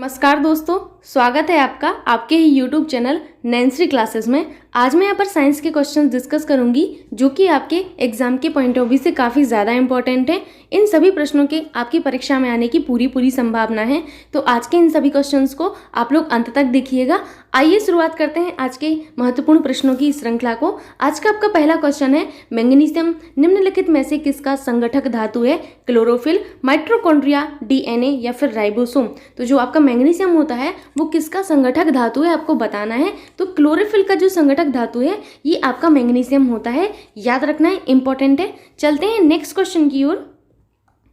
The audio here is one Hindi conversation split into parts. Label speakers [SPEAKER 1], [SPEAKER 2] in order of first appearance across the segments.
[SPEAKER 1] नमस्कार दोस्तों, स्वागत है आपका आपके ही यूट्यूब चैनल नैंसी क्लासेस में। आज मैं यहाँ पर साइंस के क्वेश्चन डिस्कस करूंगी जो कि आपके एग्जाम के पॉइंट ऑफ व्यू से काफ़ी ज़्यादा इंपॉर्टेंट है। इन सभी प्रश्नों के आपकी परीक्षा में आने की पूरी संभावना है, तो आज के इन सभी क्वेश्चंस को आप लोग अंत तक देखिएगा। आइए शुरुआत करते हैं आज के महत्वपूर्ण प्रश्नों की श्रृंखला को। आज का आपका पहला क्वेश्चन है, मैग्नीशियम निम्नलिखित में से किसका संगठक धातु है? क्लोरोफिल, माइटोकॉन्ड्रिया, डीएनए या फिर राइबोसोम। तो जो आपका मैग्नीशियम होता है वो किसका संगठक धातु है आपको बताना है। तो क्लोरोफिल का जो संगठक धातु है ये आपका मैग्नीशियम होता है, याद रखना है, इंपॉर्टेंट है। चलते हैं नेक्स्ट क्वेश्चन की ओर।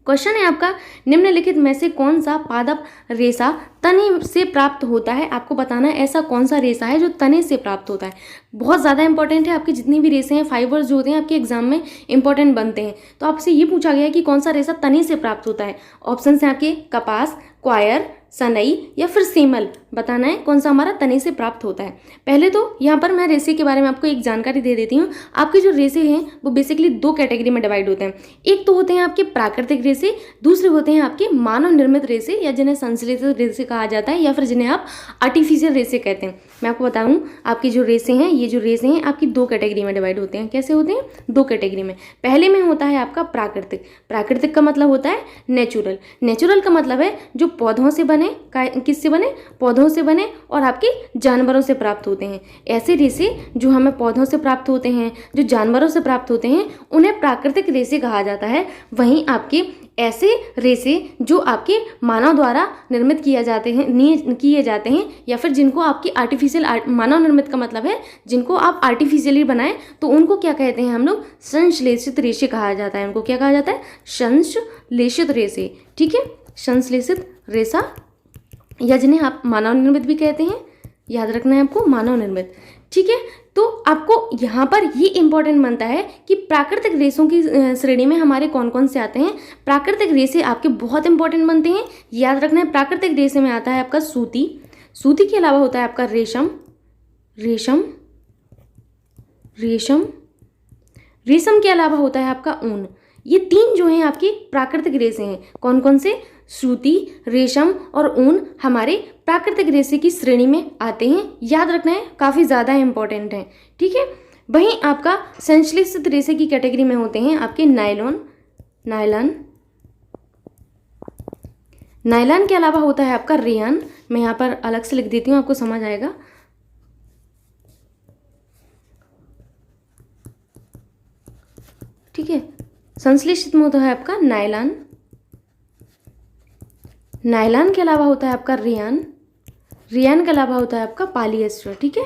[SPEAKER 1] क्वेश्चन है आपका, निम्नलिखित में से कौन सा पादप रेशा तने से प्राप्त होता है? आपको बताना है ऐसा कौन सा रेशा है जो तने से प्राप्त होता है। बहुत ज़्यादा इंपॉर्टेंट है, आपकी जितनी भी रेशे हैं, फाइबर्स जो होते हैं आपके एग्जाम में इंपॉर्टेंट बनते हैं। तो आपसे ये पूछा गया है कि कौन सा रेशा तने से प्राप्त होता है। ऑप्शन है आपके कपास, क्वायर, सनई या फिर सेमल। बताना है कौन सा हमारा तने से प्राप्त होता है। पहले तो यहाँ पर मैं रेशे के बारे में आपको एक जानकारी दे देती हूँ। आपके जो रेशे हैं वो बेसिकली दो कैटेगरी में डिवाइड होते हैं। एक तो होते हैं आपके प्राकृतिक रेशे, दूसरे होते हैं आपके मानव निर्मित रेशे या जिन्हें संश्लेषित रेशे कहा जाता है या फिर जिन्हें आप आर्टिफिशियल रेशे कहते हैं। मैं आपको बताऊँ, आपके जो रेशे हैं, ये जो रेशे हैं आपकी दो कैटेगरी में डिवाइड होते हैं। कैसे होते हैं? दो कैटेगरी में। पहले में होता है आपका प्राकृतिक। प्राकृतिक का मतलब होता है नेचुरल। नेचुरल का मतलब है जो पौधों से बने, किससे बने? पौधों से बने और आपके जानवरों से प्राप्त होते हैं। ऐसे रेशे जो हमें पौधों से प्राप्त होते हैं, जो जानवरों से प्राप्त होते हैं, उन्हें प्राकृतिक रेशे कहा जाता है। वहीं आपके ऐसे रेशे जो आपके मानव द्वारा निर्मित किए जाते हैं या फिर जिनको आपकी आर्टिफिशियल, मानव निर्मित का मतलब है जिनको आप आर्टिफिशियली बनाएं, तो उनको क्या कहते हैं हम लोग? संश्लेषित रेशे कहा जाता है। उनको क्या कहा जाता है? संश्लेषित रेशे। ठीक है, संश्लेषित रेशा या जिन्हें आप मानव निर्मित भी कहते हैं, याद रखना है आपको, मानव निर्मित। ठीक है, तो आपको यहाँ पर ये इंपॉर्टेंट बनता है कि प्राकृतिक रेशों की श्रेणी में हमारे कौन कौन से आते हैं। प्राकृतिक रेशे आपके बहुत इंपॉर्टेंट बनते हैं, याद रखना है। प्राकृतिक रेशे में आता है आपका सूती। सूती के अलावा होता है आपका रेशम, रेशम, रेशम, रेशम के अलावा होता है आपका ऊन। ये तीन जो हैं आपकी प्राकृतिक रेशे हैं। कौन कौन से? सूती, रेशम और ऊन हमारे प्राकृतिक रेशे की श्रेणी में आते हैं, याद रखना है, काफ़ी ज़्यादा इंपॉर्टेंट है। ठीक है, वहीं आपका संश्लेषित रेशे की कैटेगरी में होते हैं आपके नायलॉन, नायलॉन, नायलॉन के अलावा होता है आपका रेयन। मैं यहाँ पर अलग से लिख देती हूँ, आपको समझ आएगा। ठीक है, संश्लेषित में होता है आपका नायलॉन, नायलॉन के अलावा होता है आपका रेयन, रेयन के अलावा होता है आपका पॉलिएस्टर। ठीक है,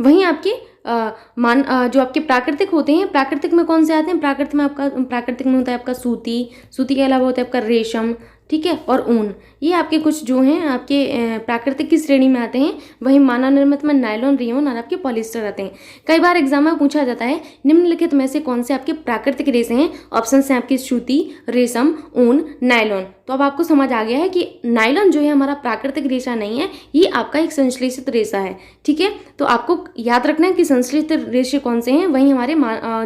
[SPEAKER 1] वहीं आपके जो आपके प्राकृतिक होते हैं, प्राकृतिक में कौन से आते हैं? प्राकृतिक में होता है आपका सूती, सूती के अलावा होता है आपका रेशम, ठीक है, और ऊन। ये आपके कुछ जो हैं आपके प्राकृतिक की श्रेणी में आते हैं। वहीं मानव निर्मित में नायलॉन, रेयन और आपके पॉलिएस्टर आते हैं। कई बार एग्जाम में पूछा जाता है निम्नलिखित में से कौन से आपके प्राकृतिक रेशे हैं। ऑप्शन हैं आपकी सूती, रेशम, ऊन, नायलॉन। तो अब आपको समझ आ गया है कि नायलॉन जो है हमारा प्राकृतिक रेशा नहीं है, ये आपका एक संश्लेषित रेशा है। ठीक है, तो आपको याद रखना है कि संश्लेषित रेशे कौन से हैं, वहीं हमारे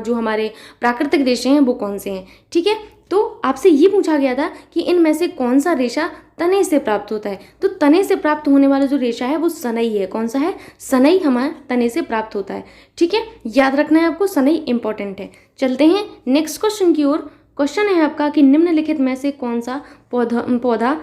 [SPEAKER 1] जो हमारे प्राकृतिक रेशे हैं वो कौन से हैं। ठीक है, तो आपसे ये पूछा गया था कि इनमें से कौन सा रेशा तने से प्राप्त होता है। तो तने से प्राप्त होने वाला जो रेशा है वो सनई है। कौन सा है? सनई हमारे तने से प्राप्त होता है। ठीक है, याद रखना है आपको, सनई इंपॉर्टेंट है। चलते हैं नेक्स्ट क्वेश्चन की ओर। क्वेश्चन है आपका कि निम्नलिखित में से कौन सा पौधा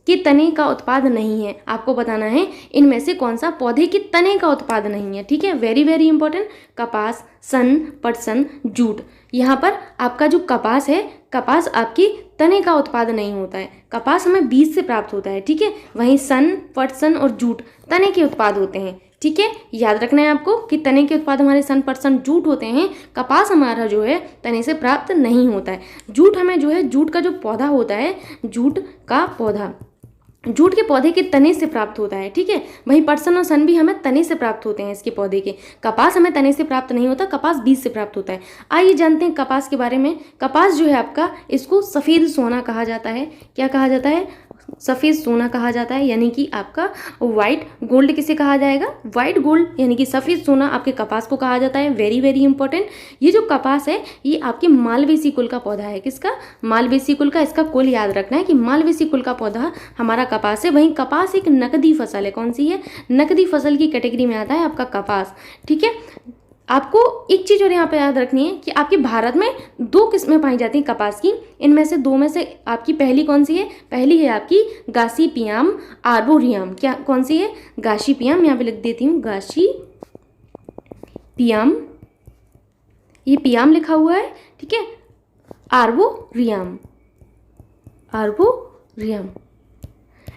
[SPEAKER 1] कि तने का उत्पाद नहीं है। आपको बताना है इनमें से कौन सा पौधे की तने का उत्पाद नहीं है। ठीक है, वेरी वेरी इंपॉर्टेंट। कपास, सन, पटसन, जूट। यहाँ पर आपका जो कपास है, कपास आपकी तने का उत्पाद नहीं होता है। कपास हमें बीज से प्राप्त होता है। ठीक है, वहीं सन, पटसन और जूट तने के उत्पाद होते हैं। ठीक है, याद रखना है आपको कि तने के उत्पाद हमारे सन, पटसन, जूट होते हैं। कपास हमारा जो है तने से प्राप्त नहीं होता है। जूट हमें जो है, जूट का जो पौधा होता है, जूट का पौधा जूट के पौधे के तने से प्राप्त होता है। ठीक है, वहीं पटसन और सन भी हमें तने से प्राप्त होते हैं इसके पौधे के। कपास हमें तने से प्राप्त नहीं होता, कपास बीज से प्राप्त होता है। आइए जानते हैं कपास के बारे में। कपास जो है आपका, इसको सफ़ेद सोना कहा जाता है। क्या कहा जाता है? सफ़ेद सोना कहा जाता है, यानी कि आपका वाइट गोल्ड किसे कहा जाएगा? वाइट गोल्ड यानी कि सफ़ेद सोना आपके कपास को कहा जाता है। Very very important. ये जो कपास है ये आपके मालवेसी कुल का पौधा है। किसका? मालवेसी कुल का। इसका कुल याद रखना है कि मालवेसी कुल का पौधा हमारा कपास है। वहीं कपास एक नकदी फसल है। कौन सी है? नकदी फसल की कैटेगरी में आता है आपका कपास। ठीक है, आपको एक चीज़ और यहाँ पे याद रखनी है कि आपके भारत में 2 किस्में पाई जाती हैं कपास की। इनमें से 2 में से आपकी पहली कौन सी है? पहली है आपकी गासीपियम आर्बोरियम। क्या कौन सी है? गासीपियम। यहाँ पे लिख देती हूँ गासीपियम, ये पियाम लिखा हुआ है। ठीक है, आर्बोरियम, आर्बोरियम।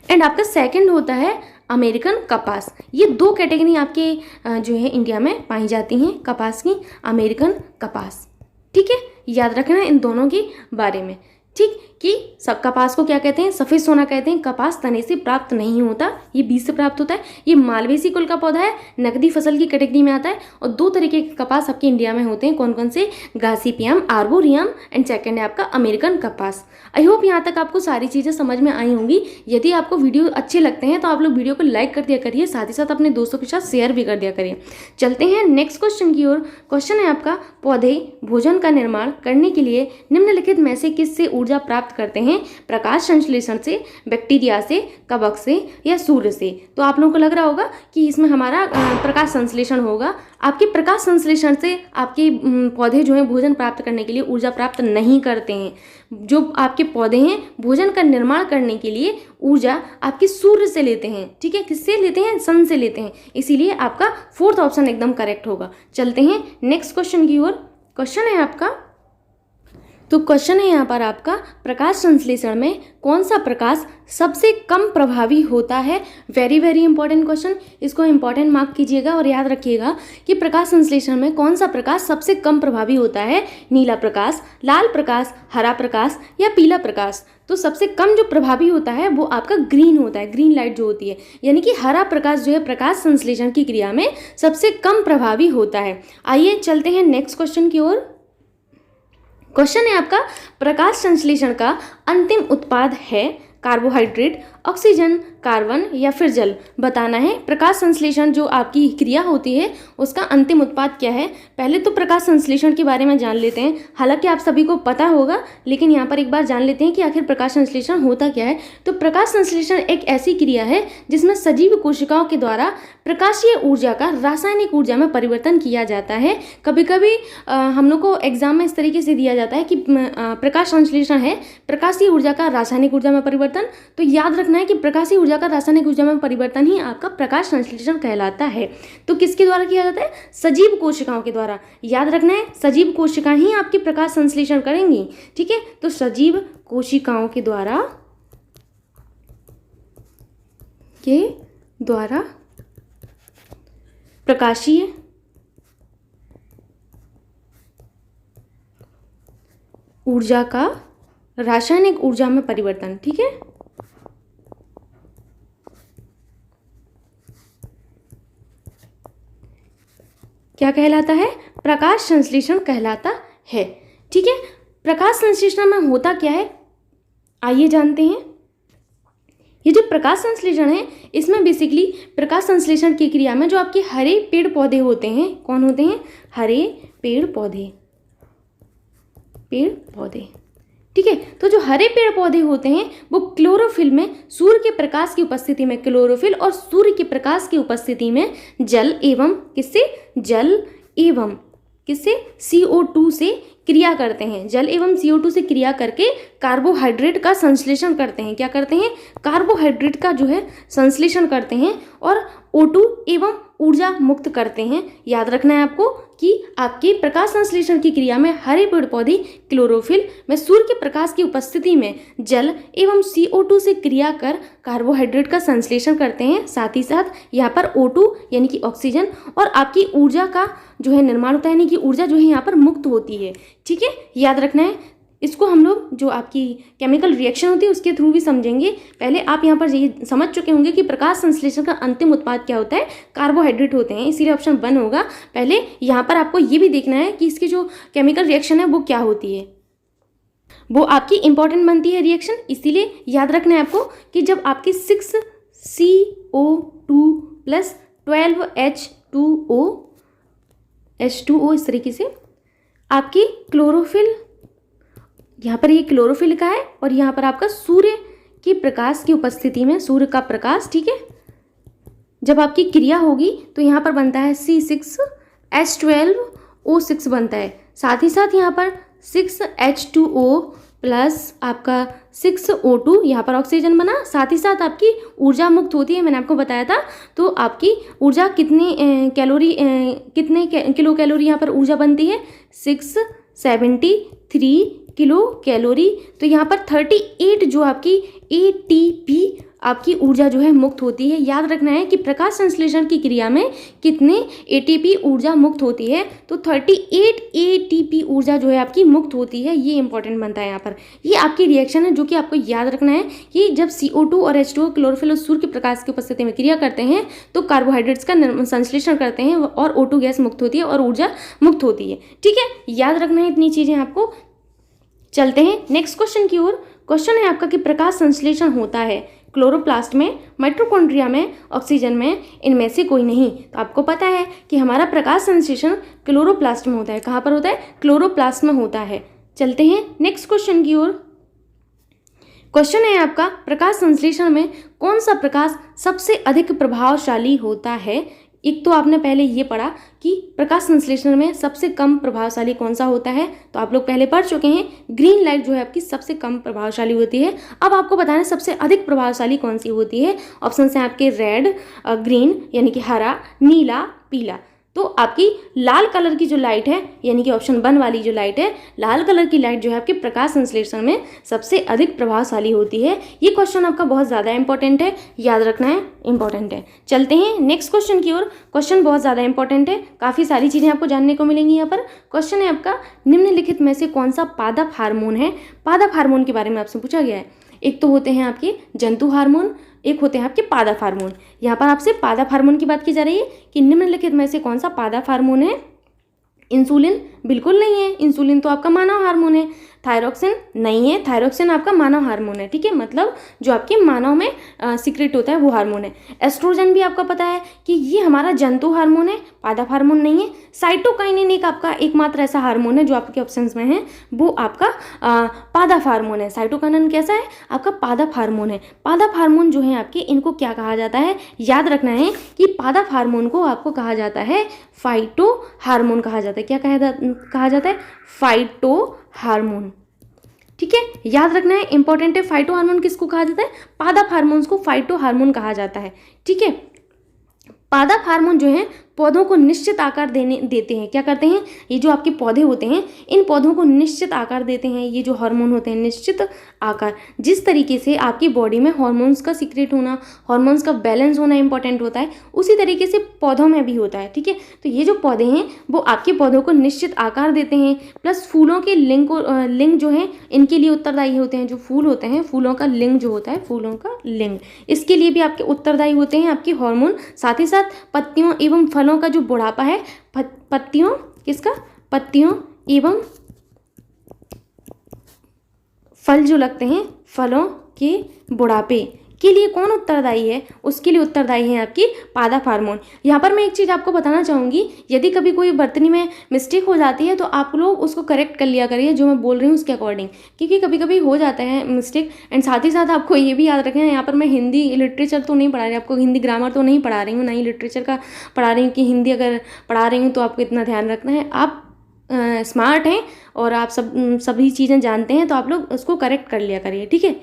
[SPEAKER 1] एंड आपका सेकंड होता है अमेरिकन कपास। ये 2 कैटेगरी आपके जो है इंडिया में पाई जाती हैं कपास की, अमेरिकन कपास। ठीक है, याद रखना इन दोनों के बारे में। ठीक, कि सब कपास को क्या कहते हैं? सफ़ेद सोना कहते हैं। कपास तने से प्राप्त नहीं होता, ये बीज से प्राप्त होता है। ये मालवेसी कुल का पौधा है, नकदी फसल की कैटेगरी में आता है। और 2 तरीके के कपास आपके इंडिया में होते हैं। कौन कौन से? गासीपियम आर्बोरियम एंड सेकंड है आपका अमेरिकन कपास। आई होप यहाँ तक आपको सारी चीज़ें समझ में आई होंगी। यदि आपको वीडियो अच्छे लगते हैं तो आप लोग वीडियो को लाइक कर दिया करिए, साथ ही साथ अपने दोस्तों के साथ शेयर भी कर दिया करिए। चलते हैं नेक्स्ट क्वेश्चन की ओर। क्वेश्चन है आपका, पौधे भोजन का निर्माण करने के लिए निम्नलिखित में से किससे ऊर्जा प्राप्त करते हैं? प्रकाश संश्लेषण से, बैक्टीरिया से, कवक से या सूर्य से? तो आप लोगों को लग रहा होगा कि इसमें हमारा प्रकाश संश्लेषण होगा। आपके प्रकाश संश्लेषण से आपके पौधे जो हैं भोजन प्राप्त करने के लिए ऊर्जा प्राप्त नहीं करते हैं। जो आपके पौधे हैं भोजन का निर्माण करने के लिए ऊर्जा आपके सूर्य से लेते हैं। ठीक है, किससे लेते हैं? सन से लेते हैं। इसीलिए आपका 4th ऑप्शन एकदम करेक्ट होगा। चलते हैं नेक्स्ट क्वेश्चन की ओर। क्वेश्चन है आपका, तो क्वेश्चन है यहाँ पर आपका, प्रकाश संश्लेषण में कौन सा प्रकाश सबसे कम प्रभावी होता है? वेरी वेरी इंपॉर्टेंट क्वेश्चन, इसको इंपॉर्टेंट मार्क कीजिएगा और याद रखिएगा कि प्रकाश संश्लेषण में कौन सा प्रकाश सबसे कम प्रभावी होता है? नीला प्रकाश, लाल प्रकाश, हरा प्रकाश या पीला प्रकाश? तो सबसे कम जो प्रभावी होता है वो आपका ग्रीन होता है, ग्रीन लाइट जो होती है, यानी कि हरा प्रकाश जो है प्रकाश संश्लेषण की क्रिया में सबसे कम प्रभावी होता है। आइए चलते हैं नेक्स्ट क्वेश्चन की ओर। क्वेश्चन है आपका, प्रकाश संश्लेषण का अंतिम उत्पाद है कार्बोहाइड्रेट, ऑक्सीजन, कार्बन या फिर जल? बताना है। प्रकाश संश्लेषण जो आपकी क्रिया होती है उसका अंतिम उत्पाद क्या है? पहले तो प्रकाश संश्लेषण के बारे में जान लेते हैं। हालांकि आप सभी को पता होगा, लेकिन यहाँ पर एक बार जान लेते हैं कि आखिर प्रकाश संश्लेषण होता क्या है। तो प्रकाश संश्लेषण एक ऐसी क्रिया है जिसमें सजीव कोशिकाओं के द्वारा प्रकाशीय ऊर्जा का रासायनिक ऊर्जा में परिवर्तन किया जाता है। कभी कभी हम लोग को एग्जाम में इस तरीके से दिया जाता है कि प्रकाश संश्लेषण है प्रकाशीय ऊर्जा का रासायनिक ऊर्जा में परिवर्तन। तो याद रखना है कि प्रकाशीय ऊर्जा का रासायनिक ऊर्जा में परिवर्तन ही आपका प्रकाश संश्लेषण कहलाता है। तो किसके द्वारा किया जाता है? सजीव कोशिकाओं के द्वारा। याद रखना है, सजीव कोशिकाएं ही आपकी प्रकाश संश्लेषण करेंगी। ठीक है, तो सजीव कोशिकाओं के द्वारा प्रकाशीय ऊर्जा का रासायनिक ऊर्जा में परिवर्तन। ठीक है, क्या कहलाता है? प्रकाश संश्लेषण कहलाता है। ठीक है, प्रकाश संश्लेषण में होता क्या है आइए जानते हैं। ये जो प्रकाश संश्लेषण है इसमें बेसिकली प्रकाश संश्लेषण की क्रिया में जो आपके हरे पेड़ पौधे होते हैं, कौन होते हैं? हरे पेड़ पौधे। ठीक है, तो जो हरे पेड़ पौधे होते हैं वो क्लोरोफिल में सूर्य के प्रकाश की उपस्थिति में, क्लोरोफिल और सूर्य के प्रकाश की उपस्थिति में जल एवं किससे CO2 से क्रिया करते हैं। जल एवं CO2 से क्रिया करके कार्बोहाइड्रेट का संश्लेषण करते हैं। क्या करते हैं? कार्बोहाइड्रेट का जो है संश्लेषण करते हैं और O2 एवं ऊर्जा मुक्त करते हैं। याद रखना है आपको कि आपके प्रकाश संश्लेषण की क्रिया में हरे पेड़ पौधे क्लोरोफिल में सूर्य के प्रकाश की उपस्थिति में जल एवं CO2 से क्रिया कर कार्बोहाइड्रेट का संश्लेषण करते हैं। साथ ही साथ यहाँ पर O2 यानी कि ऑक्सीजन और आपकी ऊर्जा का जो है निर्माण होता है, यानी कि ऊर्जा जो है यहाँ पर मुक्त होती है। ठीक है, याद रखना है। इसको हम लोग जो आपकी केमिकल रिएक्शन होती है उसके थ्रू भी समझेंगे। पहले आप यहाँ पर ये समझ चुके होंगे कि प्रकाश संश्लेषण का अंतिम उत्पाद क्या होता है? कार्बोहाइड्रेट होते हैं, इसीलिए ऑप्शन 1 होगा। पहले यहाँ पर आपको ये भी देखना है कि इसकी जो केमिकल रिएक्शन है वो क्या होती है। वो आपकी इंपॉर्टेंट बनती है रिएक्शन। इसीलिए याद रखना है आपको कि जब आपकी 6CO2 प्लस 12H2O इस तरीके से आपकी क्लोरोफिल, यहाँ पर ये क्लोरोफिल लिखा है और यहाँ पर आपका सूर्य की प्रकाश की उपस्थिति में, सूर्य का प्रकाश, ठीक है, जब आपकी क्रिया होगी तो यहाँ पर बनता है C6H12O6 बनता है। साथ ही साथ यहाँ पर 6H2O प्लस आपका 6O2, यहाँ पर ऑक्सीजन बना। साथ ही साथ आपकी ऊर्जा मुक्त होती है, मैंने आपको बताया था। तो आपकी ऊर्जा कितनी कितने किलो कैलोरी यहाँ पर ऊर्जा बनती है, 673 किलो कैलोरी। तो यहाँ पर 38 जो आपकी ATP आपकी ऊर्जा जो है मुक्त होती है। याद रखना है कि प्रकाश संश्लेषण की क्रिया में कितने ATP ऊर्जा मुक्त होती है, तो 38 ATP ऊर्जा जो है आपकी मुक्त होती है। ये इंपॉर्टेंट बनता है यहाँ पर। ये आपकी रिएक्शन है जो कि आपको याद रखना है कि जब CO2 और H2O क्लोरोफिल और सूर्य के प्रकाश की उपस्थिति में क्रिया करते हैं तो कार्बोहाइड्रेट्स का संश्लेषण करते हैं और O2 गैस मुक्त होती है और ऊर्जा मुक्त होती है। ठीक है, याद रखना है इतनी चीज़ें आपको। चलते हैं नेक्स्ट क्वेश्चन की ओर। क्वेश्चन है आपका कि प्रकाश संश्लेषण होता है क्लोरोप्लास्ट में, माइटोकॉन्ड्रिया में, ऑक्सीजन में, इनमें से कोई नहीं। तो आपको पता है कि हमारा प्रकाश संश्लेषण क्लोरोप्लास्ट में होता है। कहाँ पर होता है? क्लोरोप्लास्ट में होता है। चलते हैं नेक्स्ट क्वेश्चन की ओर। क्वेश्चन है आपका प्रकाश संश्लेषण में कौन सा प्रकाश सबसे अधिक प्रभावशाली होता है। एक तो आपने पहले ये पढ़ा कि प्रकाश संश्लेषण में सबसे कम प्रभावशाली कौन सा होता है, तो आप लोग पहले पढ़ चुके हैं। ग्रीन लाइट जो है आपकी सबसे कम प्रभावशाली होती है। अब आपको बताना है सबसे अधिक प्रभावशाली कौन सी होती है। ऑप्शन हैं आपके रेड, ग्रीन यानी कि हरा, नीला, पीला। तो आपकी लाल कलर की जो लाइट है यानी कि ऑप्शन 1 वाली जो लाइट है, लाल कलर की लाइट जो है आपके प्रकाश संश्लेषण में सबसे अधिक प्रभावशाली होती है। ये क्वेश्चन आपका बहुत ज़्यादा इंपॉर्टेंट है, याद रखना है, इंपॉर्टेंट है। चलते हैं नेक्स्ट क्वेश्चन की ओर। क्वेश्चन बहुत ज़्यादा इंपॉर्टेंट है, काफ़ी सारी चीज़ें आपको जानने को मिलेंगी यहाँ पर। क्वेश्चन है आपका निम्नलिखित में से कौन सा पादप हार्मोन है। पादप हार्मोन के बारे में आपसे पूछा गया है। एक तो होते हैं आपके जंतु हार्मोन, एक होते हैं आपके पादप हार्मोन। यहाँ पर आपसे पादप हार्मोन की बात की जा रही है कि निम्नलिखित में से कौन सा पादप हार्मोन है। इंसुलिन बिल्कुल नहीं है, इंसुलिन तो आपका मानव हार्मोन है। थायरोक्सिन नहीं है, थायरोक्सिन आपका मानव हार्मोन है। ठीक है, मतलब जो आपके मानव में सीक्रेट होता है वो हार्मोन है। एस्ट्रोजन भी आपका पता है कि ये हमारा जंतु हार्मोन है, पादप हार्मोन नहीं है। साइटोकाइनिन एक आपका एकमात्र ऐसा हार्मोन है जो आपके ऑप्शंस में है, वो आपका पादप हार्मोन है। साइटोकाइनिन कैसा है? आपका पादप हार्मोन है। पादप हार्मोन जो है आपके, इनको क्या कहा जाता है? याद रखना है कि पादप हार्मोन को आपको कहा जाता है फाइटो हार्मोन कहा जाता है। क्या कहा जाता है? Phyto hormone. ठीक है, याद रखना है, इंपॉर्टेंट है। फाइटो हार्मोन किसको कहा जाता है? पादप हार्मोन्स को फाइटो हार्मोन कहा जाता है। ठीक है, पादप हार्मोन जो है पौधों को निश्चित आकार देते हैं। क्या करते हैं? ये जो आपके पौधे होते हैं, इन पौधों को निश्चित आकार देते हैं। ये जो हार्मोन होते हैं निश्चित आकार, जिस तरीके से आपकी बॉडी में हार्मोन्स का सीक्रेट होना, हार्मोन्स का बैलेंस होना इंपॉर्टेंट होता है, उसी तरीके से पौधों में भी होता है। ठीक है, तो ये जो पौधे हैं वो आपके पौधों को निश्चित आकार देते हैं। प्लस फूलों के लिंग जो है इनके लिए उत्तरदायी होते हैं। जो फूल होते हैं, फूलों का लिंग जो होता है, फूलों का लिंग, इसके लिए भी आपके उत्तरदायी होते हैं आपके हार्मोन। साथ ही साथ पत्तियों एवं फलों का जो बुढ़ापा है, पत्तियों किसका? पत्तियों एवं फल जो लगते हैं, फलों के बुढ़ापे के लिए कौन उत्तरदायी है? उसके लिए उत्तरदायी है आपकी पादप हार्मोन। यहाँ पर मैं एक चीज़ आपको बताना चाहूँगी, यदि कभी कोई बर्तनी में मिस्टेक हो जाती है तो आप लोग उसको करेक्ट कर लिया करिए जो मैं बोल रही हूँ उसके अकॉर्डिंग, क्योंकि कभी कभी हो जाता है मिस्टेक। एंड साथ ही साथ आपको ये भी याद रखना है, यहाँ पर मैं हिंदी लिटरेचर तो नहीं पढ़ा रही, आपको हिंदी ग्रामर तो नहीं पढ़ा रही हूँ, ना ही लिटरेचर का पढ़ा रही हूँ कि हिंदी अगर पढ़ा रही हूँ तो आपको इतना ध्यान रखना है। आप स्मार्ट हैं और आप सभी चीज़ें जानते हैं, तो आप लोग उसको करेक्ट कर लिया करिए। ठीक है,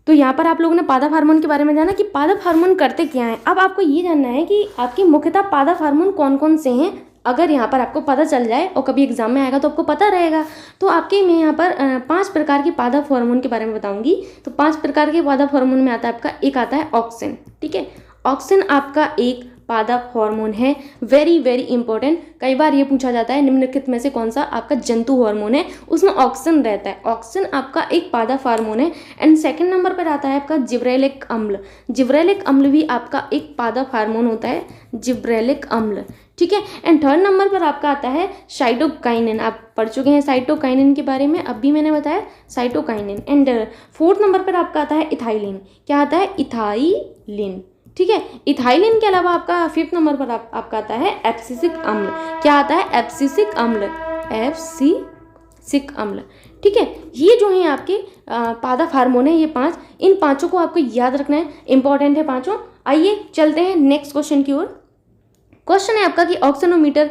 [SPEAKER 1] तो यहाँ पर आप लोगों ने पादप हार्मोन के बारे में जाना कि पादप हार्मोन करते क्या हैं। अब आपको ये जानना है कि आपके मुख्यतः पादप हार्मोन कौन कौन से हैं। अगर यहाँ पर आपको पता चल जाए और कभी एग्जाम में आएगा तो आपको पता रहेगा। तो आपके मैं यहाँ पर 5 प्रकार के पादप हार्मोन के बारे में बताऊंगी। तो 5 प्रकार के पादप हार्मोन में आता है आपका, एक आता है ऑक्सिन। ठीक है, ऑक्सिन आपका एक पादप हार्मोन है, वेरी वेरी इंपॉर्टेंट। कई बार ये पूछा जाता है निम्नलिखित में से कौन सा आपका जंतु हार्मोन है, उसमें ऑक्सिन रहता है। ऑक्सिन आपका एक पादप हार्मोन है। एंड सेकंड नंबर पर आता है आपका जिब्रेलिक अम्ल। जिब्रेलिक अम्ल भी आपका एक पादप हार्मोन होता है, जिब्रेलिक अम्ल। ठीक है। एंड थर्ड नंबर पर आपका आता है साइटोकाइनिन। आप पढ़ चुके हैं साइटोकाइनिन के बारे में, अभी मैंने बताया साइटोकाइनिन। एंड फोर्थ नंबर पर आपका आता है इथाइलिन। क्या आता है? इथाइलिन, ठीक है। इथाइलिन के अलावा आपका फिफ्थ नंबर पर आपका आता है एब्सिसिक अम्ल। क्या आता है? एब्सिसिक अम्ल, एब्सिसिक अम्ल, ठीक है। ये जो है आपके पादप हार्मोन है, ये 5, इन पांचों को आपको याद रखना है, इंपॉर्टेंट है पांचों। आइए चलते हैं नेक्स्ट क्वेश्चन की ओर। क्वेश्चन है आपका कि ऑक्सीनोमीटर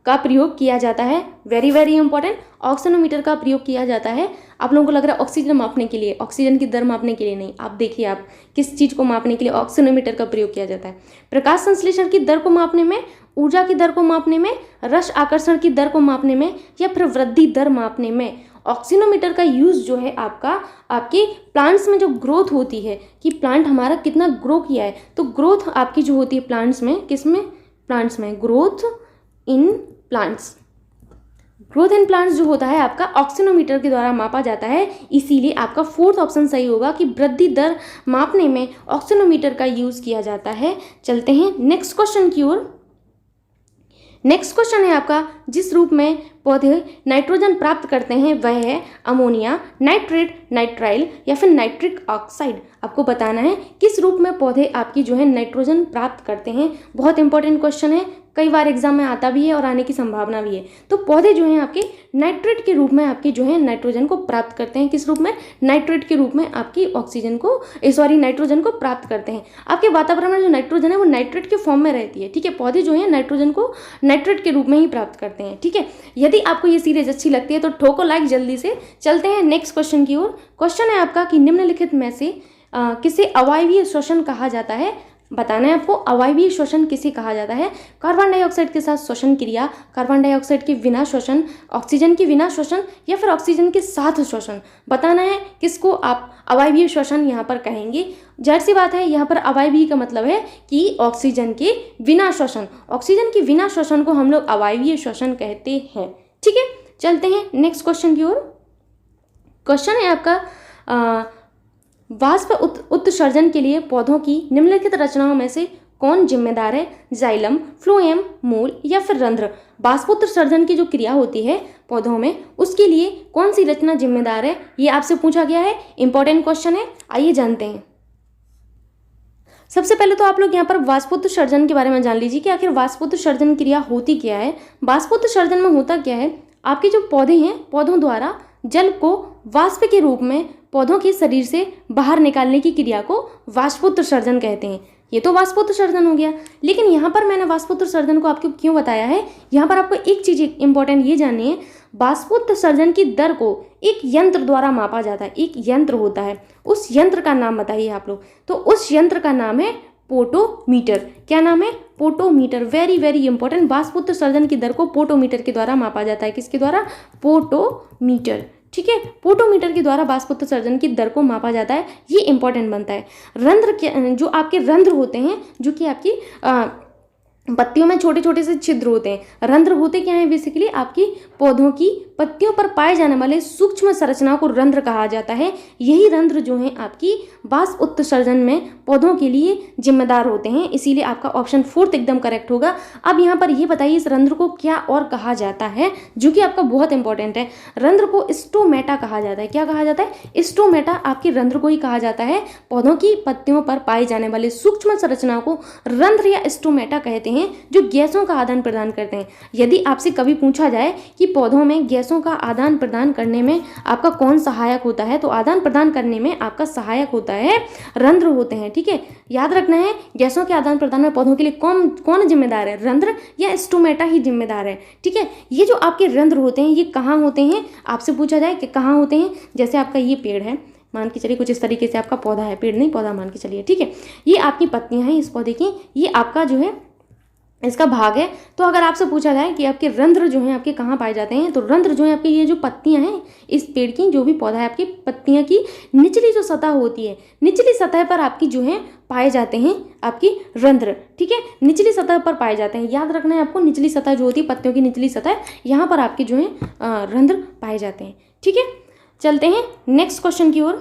[SPEAKER 1] का प्रयोग किया जाता है, वेरी वेरी इंपॉर्टेंट। ऑक्सीनोमीटर का प्रयोग किया जाता है, आप लोगों को लग रहा है ऑक्सीजन मापने के लिए, ऑक्सीजन की दर मापने के लिए नहीं। आप देखिए, आप किस चीज़ को मापने के लिए ऑक्सीनोमीटर का प्रयोग किया जाता है? प्रकाश संश्लेषण की दर को मापने में, ऊर्जा की दर को मापने में, रस आकर्षण की दर को मापने में, या फिर वृद्धि दर मापने में। ऑक्सीनोमीटर का यूज़ जो है आपके प्लांट्स में जो ग्रोथ होती है कि प्लांट हमारा कितना ग्रो किया है, तो ग्रोथ आपकी जो होती है प्लांट्स में, किसमें? प्लांट्स में, growth in plants. Growth in plants जो होता है आपका ऑक्सीनोमीटर के द्वारा मापा जाता है। इसीलिए आपका फोर्थ ऑप्शन सही होगा कि वृद्धि दर मापने में ऑक्सीनोमीटर का यूज़ किया जाता है। चलते हैं नेक्स्ट क्वेश्चन की ओर। नेक्स्ट क्वेश्चन है आपका, जिस रूप में पौधे नाइट्रोजन प्राप्त करते हैं वह है अमोनिया, नाइट्रेट, नाइट्राइल या फिर नाइट्रिक ऑक्साइड। आपको बताना है किस रूप में पौधे आपकी जो है नाइट्रोजन प्राप्त करते हैं। बहुत इंपॉर्टेंट क्वेश्चन है, कई बार एग्जाम में आता भी है और आने की संभावना भी है। तो पौधे जो हैं आपके नाइट्रेट के रूप में आपकी जो है नाइट्रोजन को प्राप्त करते हैं। किस रूप में? नाइट्रेट के रूप में आपकी ऑक्सीजन को नाइट्रोजन को प्राप्त करते हैं। आपके वातावरण में जो नाइट्रोजन है वो नाइट्रेट के फॉर्म में रहती है, ठीक है। पौधे जो है नाइट्रोजन को नाइट्रेट के रूप में ही प्राप्त करते हैं, ठीक है। यदि आपको ये सीरीज अच्छी लगती है तो ठोको लाइक जल्दी से। चलते हैं नेक्स्ट क्वेश्चन की ओर। क्वेश्चन है आपका कि निम्नलिखित में से किसे अवायवीय श्वसन कहा जाता है? बताना है आपको, अवायवीय श्वसन किसे कहा जाता है? कार्बन डाइऑक्साइड के साथ श्वसन क्रिया, कार्बन डाइऑक्साइड के बिना श्वसन, ऑक्सीजन के बिना श्वसन, या फिर ऑक्सीजन के साथ श्वसन। बताना है किसको आप अवायवीय श्वसन यहाँ पर कहेंगे। जाहिर सी बात है, यहाँ पर अवायवीय का मतलब है कि ऑक्सीजन के बिना श्वसन। ऑक्सीजन के बिना श्वसन को हम लोग अवायवीय श्वसन कहते हैं, ठीक है। चलते हैं नेक्स्ट क्वेश्चन की ओर। क्वेश्चन है आपका वाष्प उत्सर्जन के लिए पौधों की निम्नलिखित रचनाओं में से कौन जिम्मेदार है? जाइलम, फ्लोएम, मूल या फिर रंध्र। वाष्पोत्सर्जन की जो क्रिया होती है पौधों में, उसके लिए कौन सी रचना जिम्मेदार है? ये आपसे पूछा गया है, इंपॉर्टेंट क्वेश्चन है। आइए जानते हैं। सबसे पहले तो आप लोग यहाँ पर वाष्पोत्सर्जन के बारे में जान लीजिए कि आखिर वाष्पोत्सर्जन क्रिया होती क्या है। वाष्पोत्सर्जन में होता क्या है, आपके जो पौधे हैं, पौधों द्वारा जल को वाष्प के रूप में पौधों के शरीर से बाहर निकालने की क्रिया को वाष्पोत्सर्जन कहते हैं। ये तो वाष्पोत्सर्जन हो गया, लेकिन यहाँ पर मैंने वाष्पोत्सर्जन को आपको क्यों बताया है, यहाँ पर आपको एक चीज़ इंपॉर्टेंट ये जाननी है। वाष्पोत्सर्जन की दर को एक यंत्र द्वारा मापा जाता है, एक यंत्र होता है, उस यंत्र का नाम बताइए आप लोग। तो उस यंत्र का नाम है पोटोमीटर। क्या नाम है? पोटोमीटर। Very very important. वाष्पोत्सर्जन की दर को पोटोमीटर के द्वारा मापा जाता है। किसके द्वारा? पोटोमीटर, ठीक है। पोटोमीटर के द्वारा वाष्पोत्सर्जन की दर को मापा जाता है, ये इंपॉर्टेंट बनता है। रंध्र, जो आपके रंध्र होते हैं, जो कि आपकी पत्तियों में छोटे छोटे से छिद्र होते हैं। रंध्र होते क्या है? बेसिकली आपकी पौधों की पत्तियों पर पाए जाने वाले सूक्ष्म संरचनाओं को रंध्र कहा जाता है। यही रंध्र जो है आपकी वाष्प उत्सर्जन में पौधों के लिए जिम्मेदार होते हैं। इसीलिए आपका ऑप्शन फोर्थ एकदम करेक्ट होगा। अब यहाँ पर ये बताइए इस रंध्र को क्या और कहा जाता है, जो कि आपका बहुत इंपॉर्टेंट है। रंध्र को स्टोमेटा कहा जाता है। क्या कहा जाता है? स्टोमेटा आपके रंध्र को ही कहा जाता है। पौधों की पत्तियों पर पाए जाने वाले सूक्ष्म संरचनाओं को रंध्र या स्टोमेटा कहते हैं, जो गैसों का आदान प्रदान करते हैं। यदि आपसे कभी पूछा जाए कि पौधों में गैसों का आदान प्रदान करने में आपका कौन सहायक होता है, तो आदान प्रदान करने में आपका सहायक होता है रंध्र होते हैं, ठीक है। याद रखना है, गैसों के आदान प्रदान में पौधों के लिए कौन जिम्मेदार है? रंध्र या स्टोमेटा ही जिम्मेदार है, ठीक है। ये जो आपके रंध्र होते हैं, ये कहाँ होते हैं? आपसे पूछा जाए कि कहाँ होते हैं, जैसे आपका ये पेड़ है, मान के चलिए कुछ इस तरीके से आपका पौधा है, पेड़ नहीं पौधा मान के चलिए, ठीक है। ये आपकी पत्तियां हैं इस पौधे की, ये आपका जो है इसका भाग है। तो अगर आपसे पूछा जाए कि आपके रंध्र जो हैं आपके कहाँ पाए जाते हैं, तो रंध्र जो है आपके ये जो पत्तियां हैं इस पेड़ की, जो भी पौधा है, आपकी पत्तियां की निचली जो सतह होती है, निचली सतह पर आपकी जो है पाए जाते हैं आपकी रंध्र, ठीक है। निचली सतह पर पाए जाते हैं। याद रखना है आपको, निचली सतह जो होती है पत्तियों की निचली सतह, यहाँ पर आपके जो है रंध्र पाए जाते हैं, ठीक है। चलते हैं नेक्स्ट क्वेश्चन की ओर।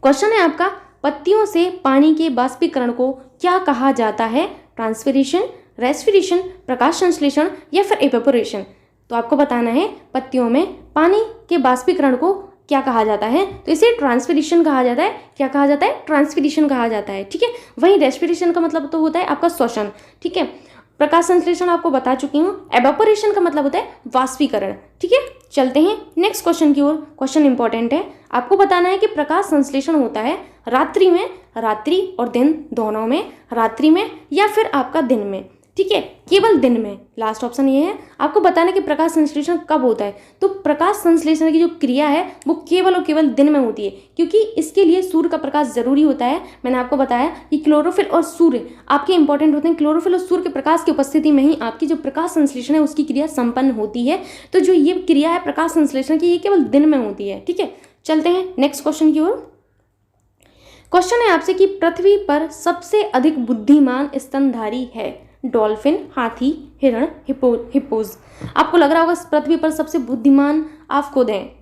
[SPEAKER 1] क्वेश्चन है आपका, पत्तियों से पानी के बाष्पीकरण को क्या कहा जाता है? ट्रांसपिरेशन, रेस्पिरेशन, प्रकाश संश्लेषण या फिर इवेपोरेशन। तो आपको बताना है पत्तियों में पानी के बाष्पीकरण को क्या कहा जाता है, तो इसे ट्रांसपिरेशन कहा जाता है। क्या कहा जाता है? ट्रांसपिरेशन कहा जाता है, ठीक है। वहीं रेस्पिरेशन का मतलब तो होता है आपका श्वसन, ठीक है। प्रकाश संश्लेषण आपको बता चुकी हूँ। एवापोरेशन का मतलब होता है वाष्पीकरण, ठीक है। चलते हैं नेक्स्ट क्वेश्चन की ओर। क्वेश्चन इंपॉर्टेंट है, आपको बताना है कि प्रकाश संश्लेषण होता है रात्रि में, रात्रि और दिन दोनों में, रात्रि में या फिर आपका दिन में, ठीक है, केवल दिन में। लास्ट ऑप्शन ये है। आपको बताना है कि प्रकाश संश्लेषण कब होता है, तो प्रकाश संश्लेषण की जो क्रिया है वो केवल और केवल दिन में होती है, क्योंकि इसके लिए सूर्य का प्रकाश जरूरी होता है। मैंने आपको बताया कि क्लोरोफिल और सूर्य आपके इंपॉर्टेंट होते हैं। क्लोरोफिल और सूर्य के प्रकाश की उपस्थिति में ही आपकी जो प्रकाश संश्लेषण है उसकी क्रिया संपन्न होती है। तो जो ये क्रिया है प्रकाश संश्लेषण की, ये केवल दिन में होती है, ठीक है। चलते हैं नेक्स्ट क्वेश्चन की ओर। क्वेश्चन है आपसे कि पृथ्वी पर सबसे अधिक बुद्धिमान स्तनधारी है? डॉल्फिन, हाथी, हिरण, हिप्पोज। आपको लग रहा होगा पृथ्वी पर सबसे बुद्धिमान आप खुद हैं,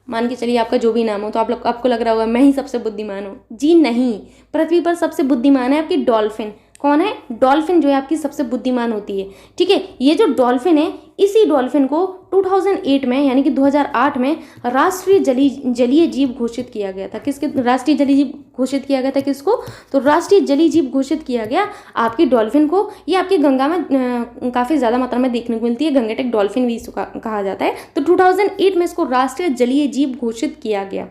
[SPEAKER 1] मान के चलिए आपका जो भी नाम हो, तो आपको लग रहा होगा मैं ही सबसे बुद्धिमान हूँ। जी नहीं, पृथ्वी पर सबसे बुद्धिमान है आपकी डॉल्फिन। कौन है? डॉल्फिन जो है आपकी सबसे बुद्धिमान होती है, ठीक है। ये जो डॉल्फिन है, इसी डॉल्फिन को 2008 में यानी कि 2008 में राष्ट्रीय जलीय जीव घोषित किया गया था। किसके राष्ट्रीय जलीय जीव घोषित किया गया था? किसको? तो राष्ट्रीय जलीय जीव घोषित किया गया आपकी डॉल्फिन को। ये आपकी गंगा में काफ़ी ज़्यादा मात्रा में देखने को मिलती है, गंगेटिक डॉल्फिन भी इसको कहा जाता है। तो 2008 में इसको राष्ट्रीय जलीय जीव घोषित किया गया।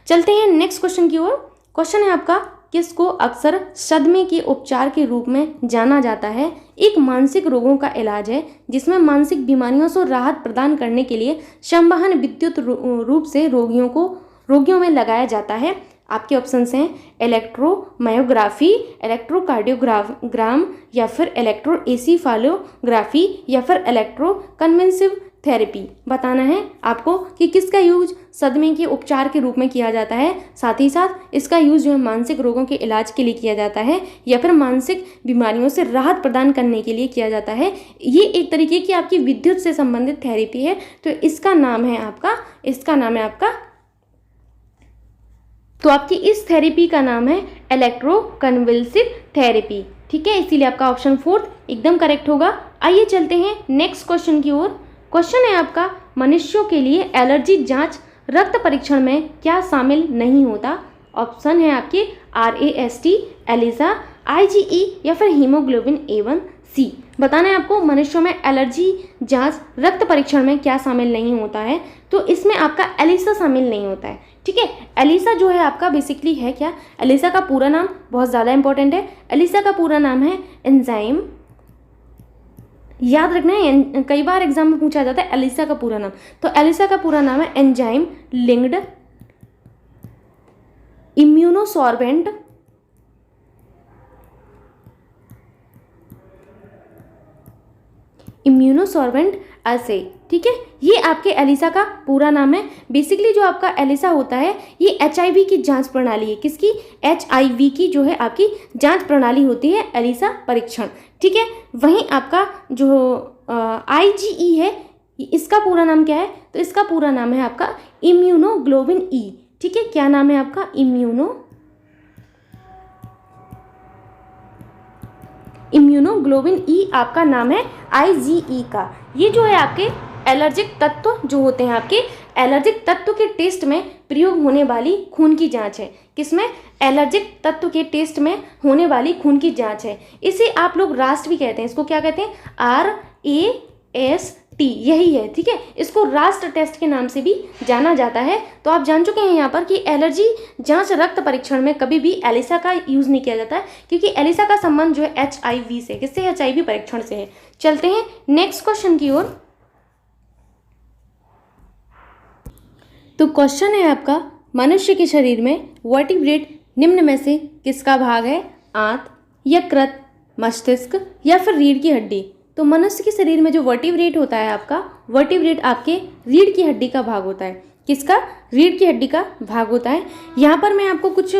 [SPEAKER 1] चलते हैं नेक्स्ट क्वेश्चन की ओर। क्वेश्चन है आपका, किसको अक्सर सदमे के उपचार के रूप में जाना जाता है? एक मानसिक रोगों का इलाज है जिसमें मानसिक बीमारियों से राहत प्रदान करने के लिए संवहन विद्युत रूप से रोगियों में लगाया जाता है। आपके ऑप्शंस हैं इलेक्ट्रोमायोग्राफी, इलेक्ट्रोकार्डियोग्राम या फिर इलेक्ट्रोएंसेफालोग्राफी या फिर इलेक्ट्रोकन्वेंसिव थेरेपी। बताना है आपको कि किसका यूज सदमे के उपचार के रूप में किया जाता है, साथ ही साथ इसका यूज जो है मानसिक रोगों के इलाज के लिए किया जाता है या फिर मानसिक बीमारियों से राहत प्रदान करने के लिए किया जाता है। ये एक तरीके की आपकी विद्युत से संबंधित थेरेपी है। तो इसका नाम है आपका तो आपकी इस थेरेपी का नाम है इलेक्ट्रोकन्वल्सिव थेरेपी, ठीक है। इसीलिए आपका ऑप्शन 4 एकदम करेक्ट होगा। आइए चलते हैं नेक्स्ट क्वेश्चन की ओर। क्वेश्चन है आपका, मनुष्यों के लिए एलर्जी जांच रक्त परीक्षण में क्या शामिल नहीं होता? ऑप्शन है आपके RAST, एलिसा, IgE या फिर हीमोग्लोबिन A1C। बताना है आपको मनुष्यों में एलर्जी जांच रक्त परीक्षण में क्या शामिल नहीं होता है, तो इसमें आपका एलिसा शामिल नहीं होता है, ठीक है। एलिसा जो है आपका बेसिकली है क्या? एलिसा का पूरा नाम बहुत ज़्यादा इंपॉर्टेंट है। एलिसा का पूरा नाम है एंजाइम, याद रखना है, कई बार एग्जाम में पूछा जाता है एलिसा का पूरा नाम। तो एलिसा का पूरा नाम है एंजाइम लिंक्ड इम्यूनोसॉर्बेंट असे, ठीक है। ये आपके एलिसा का पूरा नाम है। बेसिकली जो आपका एलिसा होता है ये HIV की जांच प्रणाली है। किसकी? HIV की जो है आपकी जांच प्रणाली होती है एलिसा परीक्षण, ठीक है। वहीं आपका जो IgE है, इसका पूरा नाम क्या है? तो इसका पूरा नाम है आपका इम्यूनोग्लोबिन E, ठीक है। क्या नाम है आपका? इम्यूनोग्लोबिन E आपका नाम है IgE का। ये जो है आपके एलर्जिक तत्व जो होते हैं, आपके एलर्जिक तत्व के टेस्ट में प्रयोग होने वाली खून की जांच है। किसमें? एलर्जिक तत्व के टेस्ट में होने वाली खून की जांच है। इसे आप लोग रास्ट भी कहते हैं। इसको क्या कहते हैं? RAST, यही है, ठीक है। इसको रास्ट टेस्ट के नाम से भी जाना जाता है। तो आप जान चुके हैं यहाँ पर कि एलर्जी जांच रक्त परीक्षण में कभी भी एलिसा का यूज़ नहीं किया जाता है, क्योंकि एलिसा का संबंध जो है HIV से, किससे? HIV परीक्षण से है। चलते हैं नेक्स्ट क्वेश्चन की ओर। तो क्वेश्चन है आपका, मनुष्य के शरीर में वर्टिब्रेट निम्न में से किसका भाग है? आंत, यकृत, मस्तिष्क या फिर रीढ़ की हड्डी। तो मनुष्य के शरीर में जो वर्टिब्रेट होता है आपका, वर्टिब्रेट आपके रीढ़ की हड्डी का भाग होता है। किसका? रीढ़ की हड्डी का भाग होता है। यहाँ पर मैं आपको कुछ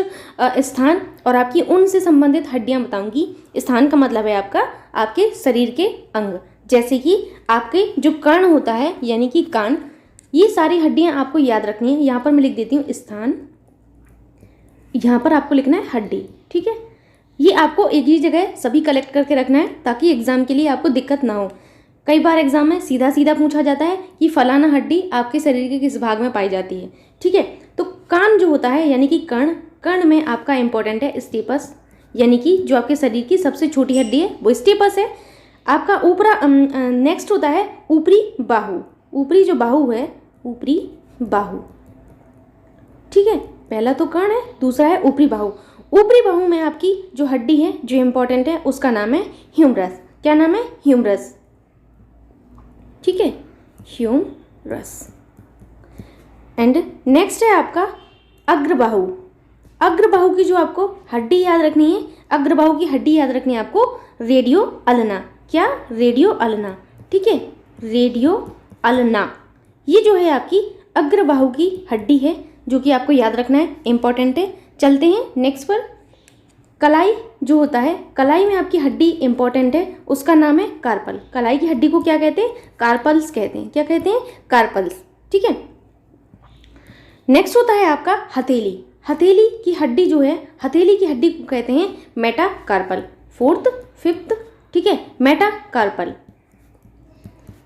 [SPEAKER 1] स्थान और आपकी उनसे संबंधित हड्डियाँ बताऊंगी। स्थान का मतलब है आपका आपके शरीर के अंग, जैसे कि आपके जो कर्ण होता है यानी कि कान, ये सारी हड्डियां आपको याद रखनी है। यहाँ पर मैं लिख देती हूँ स्थान, यहाँ पर आपको लिखना है हड्डी, ठीक है। ये आपको एक ही जगह सभी कलेक्ट करके रखना है ताकि एग्जाम के लिए आपको दिक्कत ना हो। कई बार एग्जाम में सीधा सीधा पूछा जाता है कि फलाना हड्डी आपके शरीर के किस भाग में पाई जाती है। ठीक है, तो कान जो होता है यानी कि कर्ण, कर्ण में आपका इंपॉर्टेंट है स्टेपस, यानी कि जो आपके शरीर की सबसे छोटी हड्डी है वो स्टेपस है। आपका ऊपरा नेक्स्ट होता है ऊपरी बाहु, ऊपरी जो बाहु है, ऊपरी बाहु। ठीक है, पहला तो कर्ण है, दूसरा है ऊपरी बाहु। ऊपरी बाहु में आपकी जो हड्डी है जो इंपॉर्टेंट है उसका नाम है ह्यूमरस। क्या नाम है? ह्यूमरस। ठीक है, ह्यूमरस। एंड नेक्स्ट है आपका अग्रबाहु। अग्रबाहु की जो आपको हड्डी याद रखनी है, अग्रबाहु की हड्डी याद रखनी है आपको रेडियो अल्ना। क्या? Radio ulna. ठीक है, रेडियो अल्ना। ये जो है आपकी अग्रबाहु की हड्डी है जो कि आपको याद रखना है, इंपॉर्टेंट है। चलते हैं नेक्स्ट पर। कलाई जो होता है, कलाई में आपकी हड्डी इंपॉर्टेंट है, उसका नाम है कार्पल। कलाई की हड्डी को क्या कहते हैं? कार्पल्स कहते हैं। क्या कहते हैं? कार्पल्स। ठीक है, नेक्स्ट होता है आपका हथेली। हथेली की हड्डी जो है, हथेली की हड्डी को कहते हैं मेटाकार्पल। Fourth, fifth. ठीक है, मेटाकार्पल।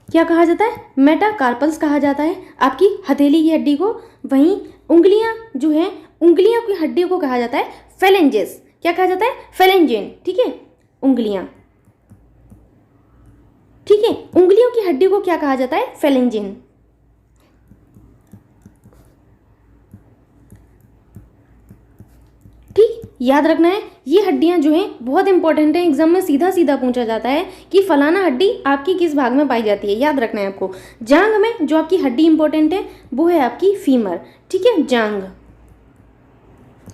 [SPEAKER 1] क्या कहा जाता है? मेटाकार्पल्स कहा जाता है आपकी हथेली की हड्डी को। वहीं उंगलियां जो है, उंगलियों की हड्डी को कहा जाता है फेलेंजेस। क्या कहा जाता है? फेलेंजेन। ठीक है, उंगलियां। ठीक है, उंगलियों की हड्डी को क्या कहा जाता है? फेलेंजेन। ठीक, याद रखना है। ये हड्डियां जो हैं बहुत इंपॉर्टेंट है, एग्जाम में सीधा सीधा पूछा जाता है कि फलाना हड्डी आपकी किस भाग में पाई जाती है, याद रखना है आपको। जांघ में जो आपकी हड्डी इंपॉर्टेंट है वो है आपकी फीमर। ठीक है, जांघ,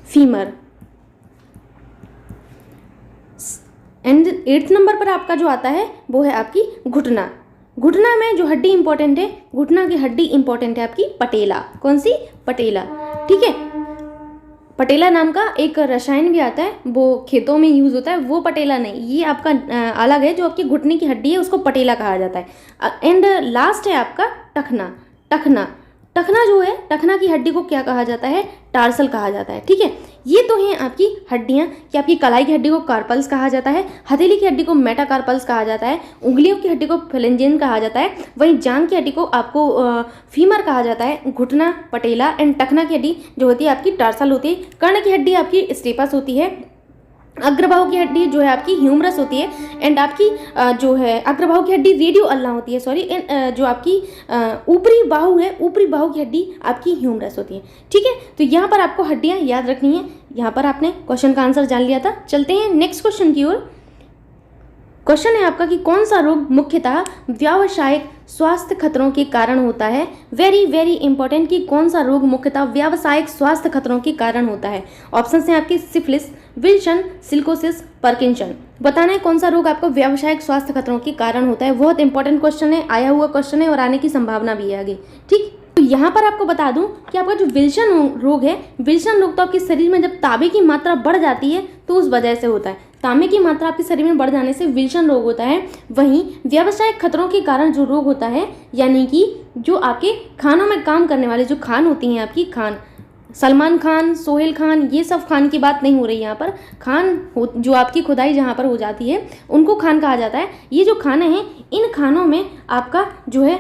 [SPEAKER 1] फीमर। एंड 8th नंबर पर आपका जो आता है वो है आपकी घुटना। घुटना में जो हड्डी इंपॉर्टेंट है, घुटना की हड्डी इंपॉर्टेंट है आपकी पटेला। कौन सी? पटेला। ठीक है, पटेला नाम का एक रसायन भी आता है, वो खेतों में यूज होता है, वो पटेला नहीं, ये आपका अलग है। जो आपकी घुटने की हड्डी है उसको पटेला कहा जाता है। एंड लास्ट है आपका टखना। टखना, टखना जो है, टखना की हड्डी को क्या कहा जाता है? टार्सल कहा जाता है। ठीक है, ये तो हैं आपकी हड्डियां कि आपकी कलाई की हड्डी को कार्पल्स कहा जाता है, हथेली की हड्डी को मेटाकार्पल्स कहा जाता है, उंगलियों की हड्डी को फेलेंजेन कहा जाता है, वहीं जांघ की हड्डी को आपको फीमर कहा जाता है, घुटना पटेला, एंड टखना की हड्डी जो होती है आपकी टार्सल होती है, कर्ण की हड्डी आपकी स्टेपस होती है, अग्रबाहु की हड्डी जो है आपकी ह्यूमरस होती है, एंड आपकी जो है अग्रबाहु की हड्डी रेडियो अल्ना होती है, सॉरी। जो आपकी ऊपरी बाहु है, ऊपरी बाहु की हड्डी आपकी ह्यूमरस होती है। ठीक है, तो यहाँ पर आपको हड्डियाँ याद रखनी है। यहाँ पर आपने क्वेश्चन का आंसर जान लिया था। चलते हैं नेक्स्ट क्वेश्चन की ओर। क्वेश्चन है आपका कि कौन सा रोग मुख्यतः व्यावसायिक स्वास्थ्य खतरों के कारण होता है। वेरी वेरी इंपॉर्टेंट कि कौन सा रोग मुख्यतः व्यावसायिक स्वास्थ्य खतरों के कारण होता है। ऑप्शन हैं आपके सिफिलिस, विल्सन, सिलिकोसिस, पार्किंसन। बताना है कौन सा रोग आपको व्यावसायिक स्वास्थ्य खतरों के कारण होता है। बहुत इंपॉर्टेंट क्वेश्चन है, आया हुआ क्वेश्चन है और आने की संभावना भी है आगे। ठीक, तो यहाँ पर आपको बता दूं कि आपका जो विल्सन रोग है, विल्सन रोग तो आपके शरीर में जब तांबे की मात्रा बढ़ जाती है तो उस वजह से होता है। तांबे की मात्रा आपके शरीर में बढ़ जाने से विल्सन रोग होता है। वहीं व्यावसायिक खतरों के कारण जो रोग होता है, यानी कि जो आपके खानों में काम करने वाले जो खान होती हैं आपकी, खान, सलमान खान, सोहेल खान, ये सब खान की बात नहीं हो रही यहाँ पर। खान जो आपकी खुदाई जहाँ पर हो जाती है उनको खान कहा जाता है। ये जो खाने हैं, इन खानों में आपका जो है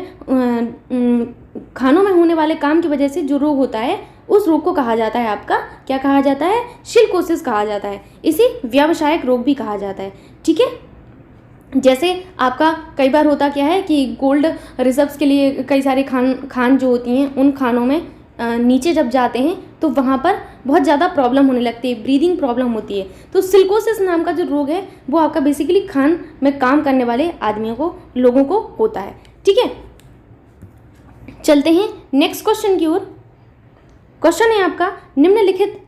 [SPEAKER 1] खानों में होने वाले काम की वजह से जो रोग होता है उस रोग को कहा जाता है आपका, क्या कहा जाता है? सिलिकोसिस कहा जाता है। इसे व्यावसायिक रोग भी कहा जाता है। ठीक है, जैसे आपका कई बार होता क्या है कि गोल्ड रिजर्व्स के लिए कई सारे खान जो होती हैं, उन खानों में नीचे जब जाते हैं तो वहाँ पर बहुत ज़्यादा प्रॉब्लम होने लगती है, ब्रीदिंग प्रॉब्लम होती है। तो सिलिकोसिस नाम का जो रोग है वो आपका बेसिकली खान में काम करने वाले आदमियों को, लोगों को होता है। ठीक है, चलते हैं नेक्स्ट क्वेश्चन की ओर। क्वेश्चन है आपका, निम्नलिखित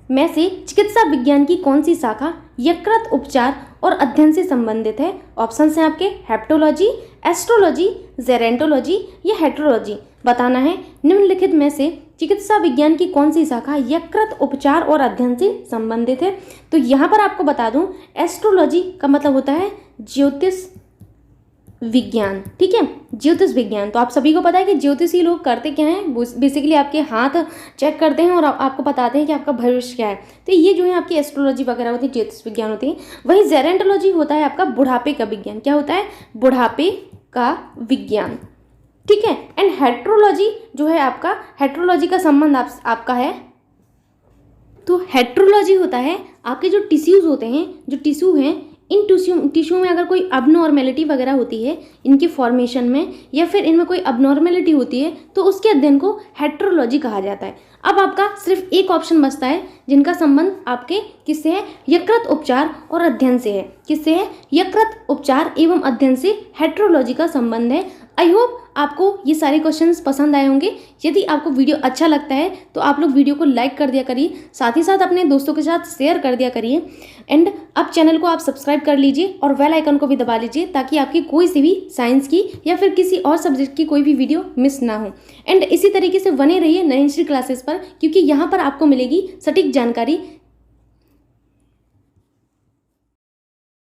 [SPEAKER 1] में से चिकित्सा विज्ञान की कौन सी शाखा यकृत उपचार और अध्ययन से संबंधित है। ऑप्शन हैं आपके हेप्टोलॉजी, एस्ट्रोलॉजी, जेरेंटोलॉजी या हेट्रोलॉजी। बताना है निम्नलिखित में से चिकित्सा विज्ञान की कौन सी शाखा यकृत उपचार और अध्ययन से संबंधित है। तो यहाँ पर आपको बता दूं, एस्ट्रोलॉजी का मतलब होता है ज्योतिष विज्ञान, ठीक है, ज्योतिष विज्ञान। तो आप सभी को पता है कि ज्योतिषी लोग करते क्या हैं, बेसिकली आपके हाथ चेक करते हैं और आपको बताते हैं कि आपका भविष्य क्या है। तो ये जो है आपकी एस्ट्रोलॉजी वगैरह होती है, ज्योतिष विज्ञान होती है। वही जेरेंटोलॉजी होता है आपका बुढ़ापे का विज्ञान। क्या होता है? बुढ़ापे का विज्ञान, ठीक है। एंड हेट्रोलॉजी जो है आपका, हेट्रोलॉजी का संबंध आपका है, तो हेट्रोलॉजी होता है आपके जो टिश्यूज होते हैं, जो टिश्यू हैं, इन टिश्यू में अगर कोई अबनॉर्मेलिटी वगैरह होती है इनके फॉर्मेशन में, या फिर इनमें कोई अबनॉर्मेलिटी होती है, तो उसके अध्ययन को हेट्रोलॉजी कहा जाता है। अब आपका सिर्फ एक ऑप्शन बचता है जिनका संबंध आपके किससे है? यकृत उपचार और अध्ययन से है। किससे है? यकृत उपचार एवं अध्ययन से हेट्रोलॉजी का संबंध है। आई होप आपको ये सारे क्वेश्चंस पसंद आए होंगे। यदि आपको वीडियो अच्छा लगता है तो आप लोग वीडियो को लाइक कर दिया करिए, साथ ही साथ अपने दोस्तों के साथ शेयर कर दिया करिए। एंड अब चैनल को आप सब्सक्राइब कर लीजिए और बेल आइकन को भी दबा लीजिए, ताकि आपकी कोई सी भी साइंस की या फिर किसी और सब्जेक्ट की कोई भी वीडियो मिस ना हो। एंड इसी तरीके से बने रहिए नयनश्री क्लासेस पर, क्योंकि यहाँ पर आपको मिलेगी सटीक जानकारी